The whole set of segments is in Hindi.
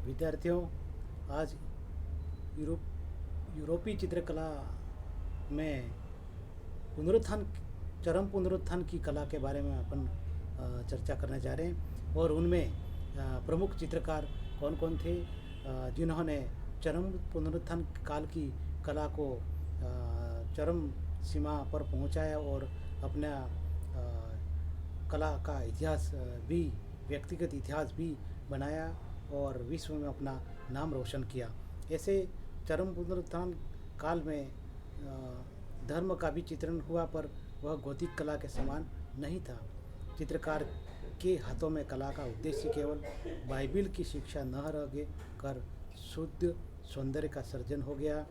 विद्यार्थियों, आज यूरोपीय चित्रकला में पुनरुत्थान चरम पुनरुत्थान की कला के बारे में अपन चर्चा करने जा रहे हैं। और उनमें प्रमुख चित्रकार कौन कौन थे जिन्होंने चरम पुनरुत्थान काल की कला को चरम सीमा पर पहुंचाया और अपना कला का इतिहास भी, व्यक्तिगत इतिहास भी बनाया और विश्व में अपना नाम रोशन किया। ऐसे चरम पुनरुत्थान काल में धर्म का भी चित्रण हुआ, पर वह गौतिक कला के समान नहीं था। चित्रकार के हाथों में कला का उद्देश्य केवल बाइबिल की शिक्षा न रह कर शुद्ध सौंदर्य का सर्जन हो गया।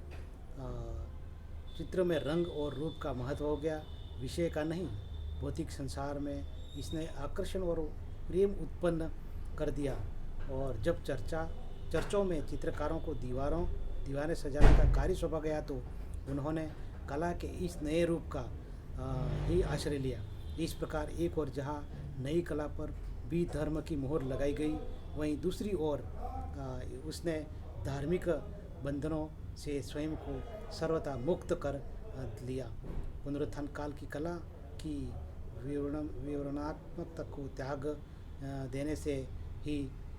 चित्र में रंग और रूप का महत्व हो गया, विषय का नहीं। भौतिक संसार में इसने आकर्षण और प्रेम उत्पन्न कर दिया। और जब चर्चों में चित्रकारों को दीवारें सजाने का कार्य सौंपा गया तो उन्होंने कला के इस नए रूप का ही आश्रय लिया। इस प्रकार एक और जहाँ नई कला पर भी धर्म की मोहर लगाई गई, वहीं दूसरी ओर उसने धार्मिक बंधनों से स्वयं को सर्वथा मुक्त कर लिया। पुनरुत्थान काल की कला की विवरणात्मकता को त्याग देने से ही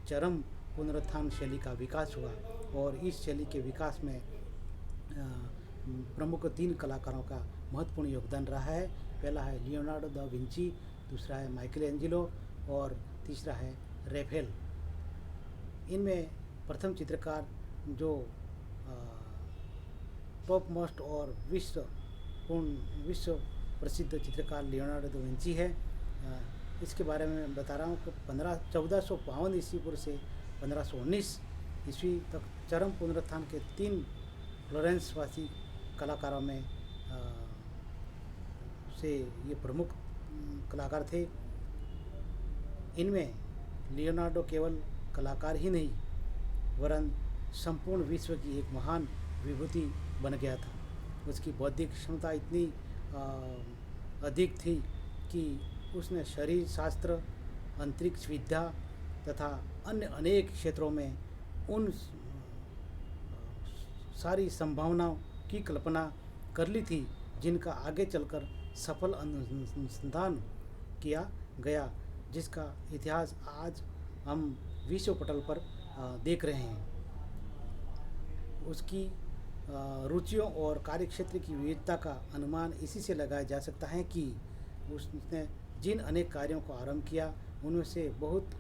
चरम पुनरुत्थान शैली का विकास हुआ। और इस शैली के विकास में प्रमुख 3 कलाकारों का महत्वपूर्ण योगदान रहा है। पहला है लियोनार्डो दा विंची, दूसरा है माइकल एंजेलो और तीसरा है रैफेल। इनमें प्रथम चित्रकार जो टॉप मोस्ट और विश्व प्रसिद्ध चित्रकार लियोनार्डो दा विंची है। इसके बारे में मैं बता रहा हूँ कि 1452 ईस्वी पूर्व से 1519 ईस्वी तक चरम पुनरुत्थान के 3 फ्लोरेंस वासी कलाकारों में से ये प्रमुख कलाकार थे। इनमें लियोनार्डो केवल कलाकार ही नहीं वरन संपूर्ण विश्व की एक महान विभूति बन गया था। उसकी बौद्धिक क्षमता इतनी अधिक थी कि उसने शरीर शास्त्र, अंतरिक्ष विद्या तथा अन्य अनेक क्षेत्रों में उन सारी संभावनाओं की कल्पना कर ली थी जिनका आगे चलकर सफल अनुसंधान किया गया, जिसका इतिहास आज हम विश्व पटल पर देख रहे हैं। उसकी रुचियों और कार्यक्षेत्र की विविधता का अनुमान इसी से लगाया जा सकता है कि उसने जिन अनेक कार्यों को आरंभ किया उनमें से बहुत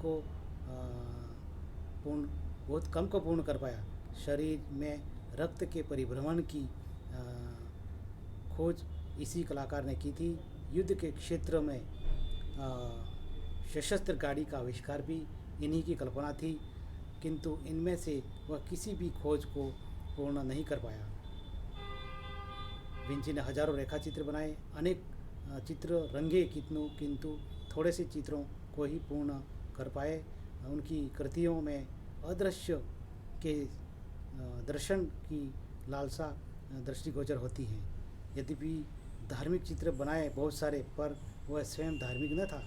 कम को पूर्ण कर पाया। शरीर में रक्त के परिभ्रमण की खोज इसी कलाकार ने की थी। युद्ध के क्षेत्र में सशस्त्र गाड़ी का आविष्कार भी इन्हीं की कल्पना थी, किंतु इनमें से वह किसी भी खोज को पूर्ण नहीं कर पाया। विंची ने हजारों रेखा चित्र बनाए, अनेक चित्र रंगे किंतु थोड़े से चित्रों को ही पूर्ण कर पाए। उनकी कृतियों में अदृश्य के दर्शन की लालसा दृष्टिगोचर होती है। यद्यपि धार्मिक चित्र बनाए बहुत सारे, पर वह स्वयं धार्मिक न था।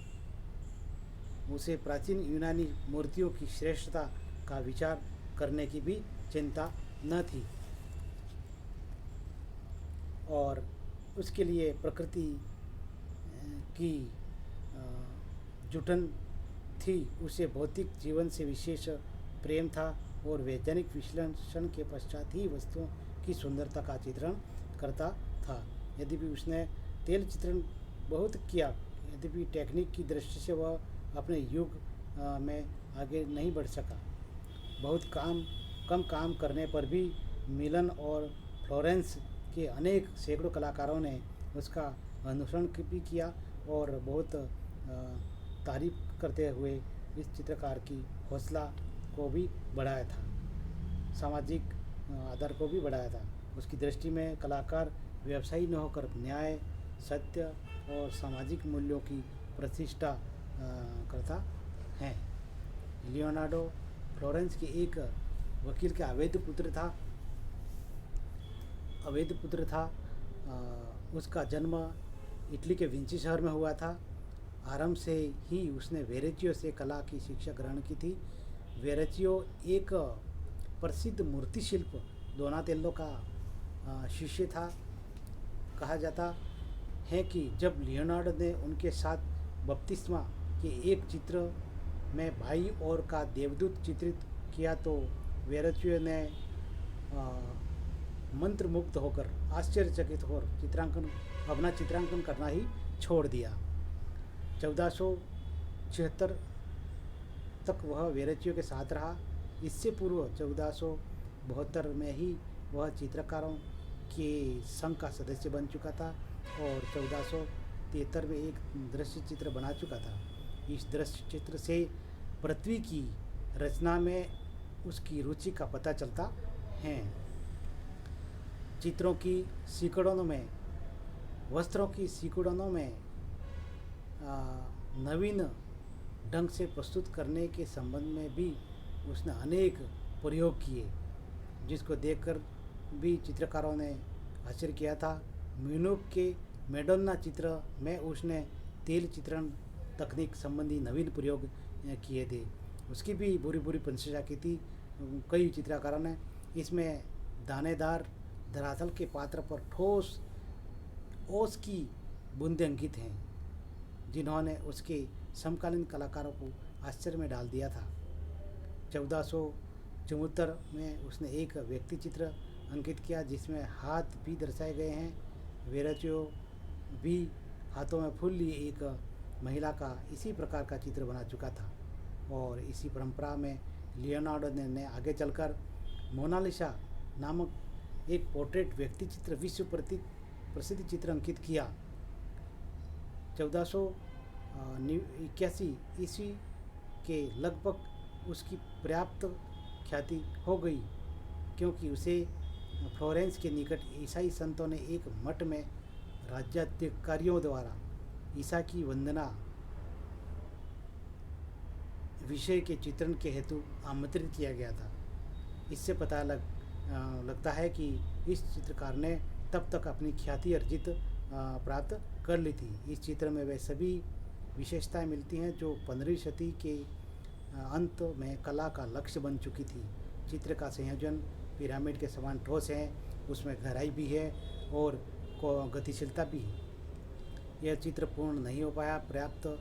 उसे प्राचीन यूनानी मूर्तियों की श्रेष्ठता का विचार करने की भी चिंता न थी और उसके लिए प्रकृति की जुटन थी। उसे भौतिक जीवन से विशेष प्रेम था और वैज्ञानिक विश्लेषण के पश्चात ही वस्तुओं की सुंदरता का चित्रण करता था। यद्यपि उसने तेल चित्रण बहुत किया, यद्यपि टेक्निक की दृष्टि से वह अपने युग में आगे नहीं बढ़ सका। बहुत कम काम करने पर भी मिलन और फ्लोरेंस के अनेक सैकड़ों कलाकारों ने उसका अनुसरण भी किया और बहुत तारीफ करते हुए इस चित्रकार की हौसला को भी बढ़ाया था, सामाजिक आधार को भी बढ़ाया था। उसकी दृष्टि में कलाकार व्यवसायी न होकर न्याय, सत्य और सामाजिक मूल्यों की प्रतिष्ठा करता है। लियोनार्डो फ्लोरेंस के एक वकील के अवैध पुत्र था। उसका जन्म इटली के विंची शहर में हुआ था। आरंभ से ही उसने वेरेचियो से कला की शिक्षा ग्रहण की थी। वेरेचियो एक प्रसिद्ध मूर्तिशिल्प डोनातेल्लो का शिष्य था। कहा जाता है कि जब लियोनार्डो ने उनके साथ बपतिस्मा के एक चित्र में भाई और का देवदूत चित्रित किया तो वेरेचियो ने मंत्रमुग्ध होकर आश्चर्यचकित होकर अपना चित्रांकन करना ही छोड़ दिया। 1476 तक वह वेरेचियो के साथ रहा। इससे पूर्व 1472 में ही वह चित्रकारों के संघ का सदस्य बन चुका था और 1473 में एक दृश्य चित्र बना चुका था। इस दृश्य चित्र से पृथ्वी की रचना में उसकी रुचि का पता चलता है। चित्रों की सिकुड़नों में, वस्त्रों की सिकुड़नों में नवीन ढंग से प्रस्तुत करने के संबंध में भी उसने अनेक प्रयोग किए, जिसको देखकर भी चित्रकारों ने आश्चर्य किया था। म्यूनिख के मैडोना चित्र में उसने तेल चित्रण तकनीक संबंधी नवीन प्रयोग किए थे। उसकी भी बुरी बुरी प्रशंसा की थी कई चित्रकारों ने। इसमें दानेदार धरातल के पात्र पर ठोस ओस की बूंदें अंकित हैं, जिन्होंने उसके समकालीन कलाकारों को आश्चर्य में डाल दिया था। 1474 में उसने एक व्यक्ति चित्र अंकित किया जिसमें हाथ भी दर्शाए गए हैं। वेरेचियो भी हाथों में फूल लिए एक महिला का इसी प्रकार का चित्र बना चुका था और इसी परंपरा में लियोनार्डो ने आगे चलकर मोनालिसा नामक एक पोर्ट्रेट व्यक्ति चित्र विश्व प्रसिद्ध चित्र अंकित किया। 1481 ईस्वी के लगभग उसकी पर्याप्त ख्याति हो गई, क्योंकि उसे फ्लोरेंस के निकट ईसाई संतों ने एक मठ में राज्याधिकारियों द्वारा ईसा की वंदना विषय के चित्रण के हेतु आमंत्रित किया गया था। इससे पता लगता है कि इस चित्रकार ने तब तक अपनी ख्याति अर्जित प्राप्त कर ली थी। इस चित्र में वे सभी विशेषताएं मिलती हैं जो 15वीं शती के अंत में कला का लक्ष्य बन चुकी थी। चित्र का संयोजन पिरामिड के समान ठोस है, उसमें गहराई भी है और गतिशीलता भी है। यह चित्र पूर्ण नहीं हो पाया, पर्याप्त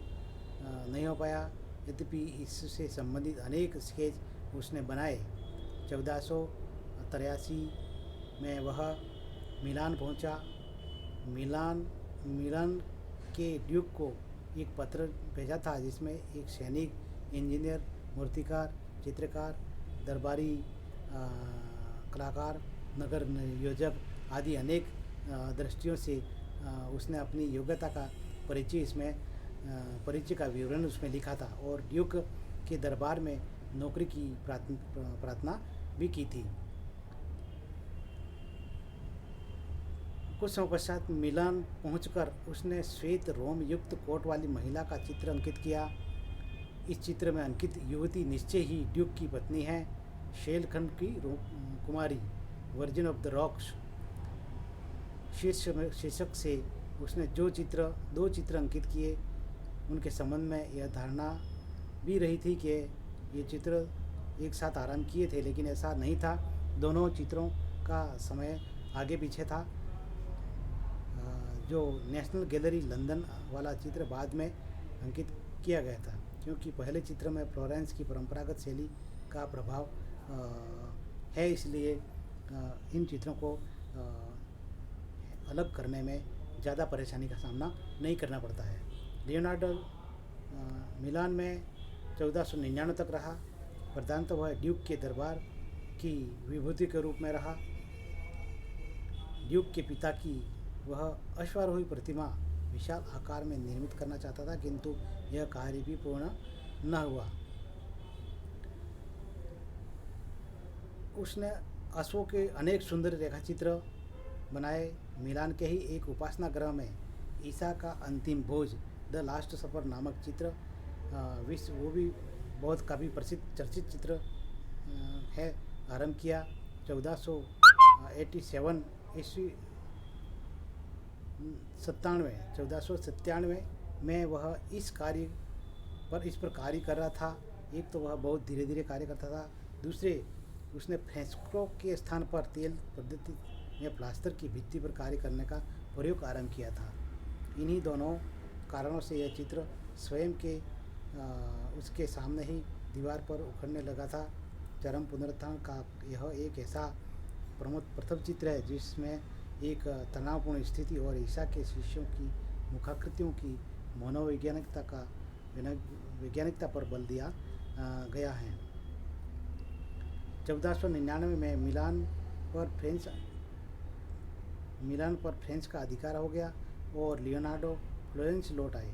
नहीं हो पाया, यद्यपि इससे संबंधित अनेक स्केच उसने बनाए। 1483 में वह मिलान पहुंचा। मिलान के ड्यूक को एक पत्र भेजा था जिसमें एक सैनिक, इंजीनियर, मूर्तिकार, चित्रकार, दरबारी कलाकार, नगर नियोजक आदि अनेक दृष्टियों से उसने अपनी योग्यता का परिचय का विवरण उसमें लिखा था और ड्यूक के दरबार में नौकरी की प्रार्थना भी की थी। कुछ समय पश्चात मिलान पहुंचकर उसने श्वेत रोम युक्त कोट वाली महिला का चित्र अंकित किया। इस चित्र में अंकित युवती निश्चय ही ड्यूक की पत्नी है, शेलखंड की कुमारी, वर्जिन ऑफ द रॉक्स शीर्षक से उसने दो चित्र अंकित किए। उनके संबंध में यह धारणा भी रही थी कि ये चित्र एक साथ आरंभ किए थे, लेकिन ऐसा नहीं था। दोनों चित्रों का समय आगे पीछे था। जो नेशनल गैलरी लंदन वाला चित्र बाद में अंकित किया गया था, क्योंकि पहले चित्र में फ्लोरेंस की परंपरागत शैली का प्रभाव है, इसलिए इन चित्रों को अलग करने में ज़्यादा परेशानी का सामना नहीं करना पड़ता है। लियोनार्डो मिलान में 1499 तक रहा। प्रधानतः वह ड्यूक के दरबार की विभूति के रूप में रहा। ड्यूक के पिता की वह अश्वारोही प्रतिमा विशाल आकार में निर्मित करना चाहता था, किंतु यह कार्य भी पूर्ण न हुआ। उसने अश्वों के अनेक सुंदर रेखाचित्र बनाए। मिलान के ही एक उपासना गृह में ईसा का अंतिम भोज, द लास्ट सफर नामक चित्र वो भी बहुत काफ़ी प्रसिद्ध चर्चित चित्र है, आरंभ किया। 1497 में वह इस पर कार्य कर रहा था। एक तो वह बहुत धीरे धीरे कार्य करता था, दूसरे उसने फ्रेस्को के स्थान पर तेल पद्धति या प्लास्टर की भित्ति पर कार्य करने का प्रयोग आरंभ किया था। इन्हीं दोनों कारणों से यह चित्र स्वयं के उसके सामने ही दीवार पर उखड़ने लगा था। चरम पुनरुत्थान का यह एक ऐसा प्रथम चित्र है जिसमें एक तनावपूर्ण स्थिति और ईसा के शिष्यों की मुखाकृतियों की वैज्ञानिकता पर बल दिया गया है। 1499 में मिलान पर फ्रेंच का अधिकार हो गया और लियोनार्डो फ्लोरेंस लौट आए,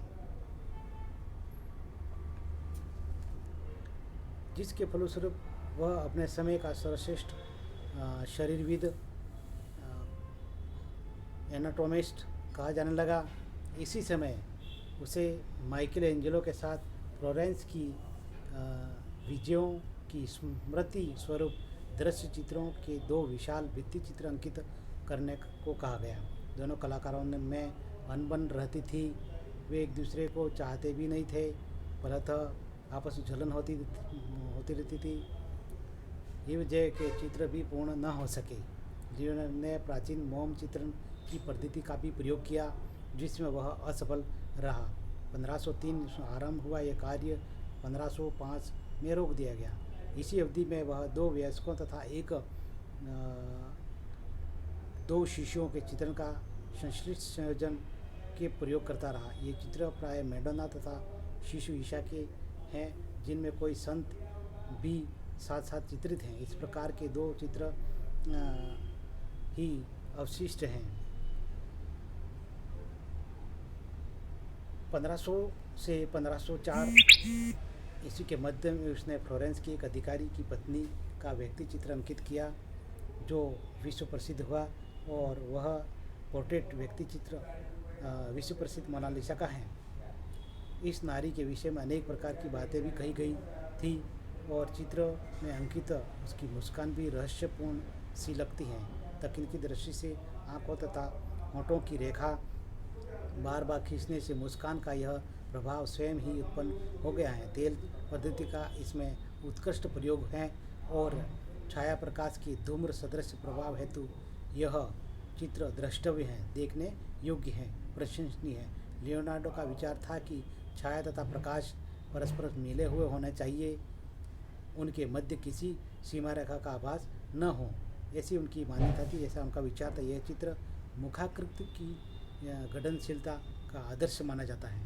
जिसके फलस्वरूप वह अपने समय का सर्वश्रेष्ठ शरीरविद एनाटोमिस्ट कहा जाने लगा। इसी समय उसे माइकल एंजेलो के साथ फ्लोरेंस की विजयों की स्मृति स्वरूप दृश्य चित्रों के 2 विशाल भित्ति चित्र अंकित करने को कहा गया। दोनों कलाकारों में अनबन रहती थी, वे एक दूसरे को चाहते भी नहीं थे, फलतः आपस में जलन होती रहती थी। ये वजह के चित्र भी पूर्ण न हो सके। लियोनार्डो ने प्राचीन मोम चित्रण की पद्धति का भी प्रयोग किया, जिसमें वह असफल रहा। 1503 आरंभ हुआ यह कार्य 1505 में रोक दिया गया। इसी अवधि में वह 2 वयस्कों तथा 2 शिशुओं के चित्रण का संश्लिष्ट संयोजन के प्रयोग करता रहा। ये चित्र प्राय मैडोना तथा शिशु ईसा के हैं, जिनमें कोई संत भी साथ साथ चित्रित हैं। इस प्रकार के 2 चित्र ही अवशिष्ट हैं। 1500 से 1504 ईस्वी के मध्य में उसने फ्लोरेंस की एक अधिकारी की पत्नी का व्यक्ति चित्र अंकित किया, जो विश्व प्रसिद्ध हुआ, और वह पोर्ट्रेट व्यक्ति चित्र विश्व प्रसिद्ध मोनालिसा का है। इस नारी के विषय में अनेक प्रकार की बातें भी कही गई थी और चित्र में अंकित उसकी मुस्कान भी रहस्यपूर्ण सी लगती है। तकनीकी दृष्टि से आंखों तथा होंठों की रेखा बार बार खींचने से मुस्कान का यह प्रभाव स्वयं ही उत्पन्न हो गया है। तेल पद्धति का इसमें उत्कृष्ट प्रयोग है और छाया प्रकाश की धूम्र सदृश प्रभाव हेतु यह चित्र द्रष्टव्य है, देखने योग्य है, प्रशंसनीय है। लियोनार्डो का विचार था कि छाया तथा प्रकाश परस्पर मिले हुए होने चाहिए, उनके मध्य किसी सीमा रेखा का आभास न हो, ऐसी उनकी मान्यता थी, ऐसा उनका विचार था। यह चित्र मुखाकृति की गठनशीलता का आदर्श माना जाता है।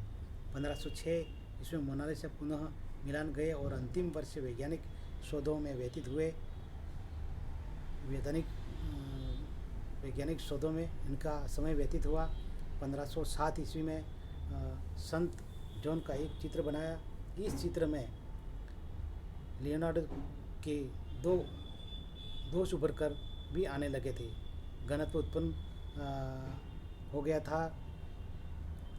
1506 इसमें मोनालिसा पुनः मिलान गए और अंतिम वर्ष वैज्ञानिक शोधों में व्यतीत हुए। वैज्ञानिक शोधों में इनका समय व्यतीत हुआ। 1507 ईस्वी में संत जॉन का एक चित्र बनाया। इस चित्र में लियोनार्डो के 2 दोष उभर कर भी आने लगे थे। घनत्व उत्पन्न हो गया था,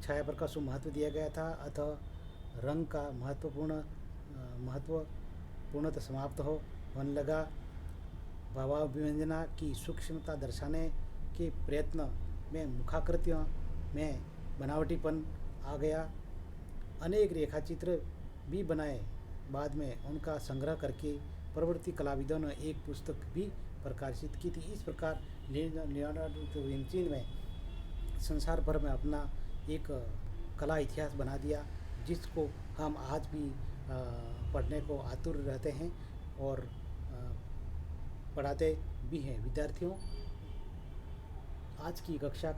छाया प्रकाश को महत्व दिया गया था, अतः रंग का महत्वपूर्णतः समाप्त होने लगा। भावाभिव्यंजना की सूक्ष्मता दर्शाने के प्रयत्न में मुखाकृतियों में बनावटीपन आ गया। अनेक रेखाचित्र भी बनाए। बाद में उनका संग्रह करके प्रवृत्ति कलाविदों ने एक पुस्तक भी प्रकाशित की थी। इस प्रकार लियोनार्डो दा विंची ने संसार भर में अपना एक कला इतिहास बना दिया, जिसको हम आज भी पढ़ने को आतुर रहते हैं और पढ़ाते भी हैं विद्यार्थियों। आज की कक्षा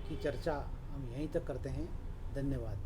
की चर्चा हम यहीं तक करते हैं। धन्यवाद।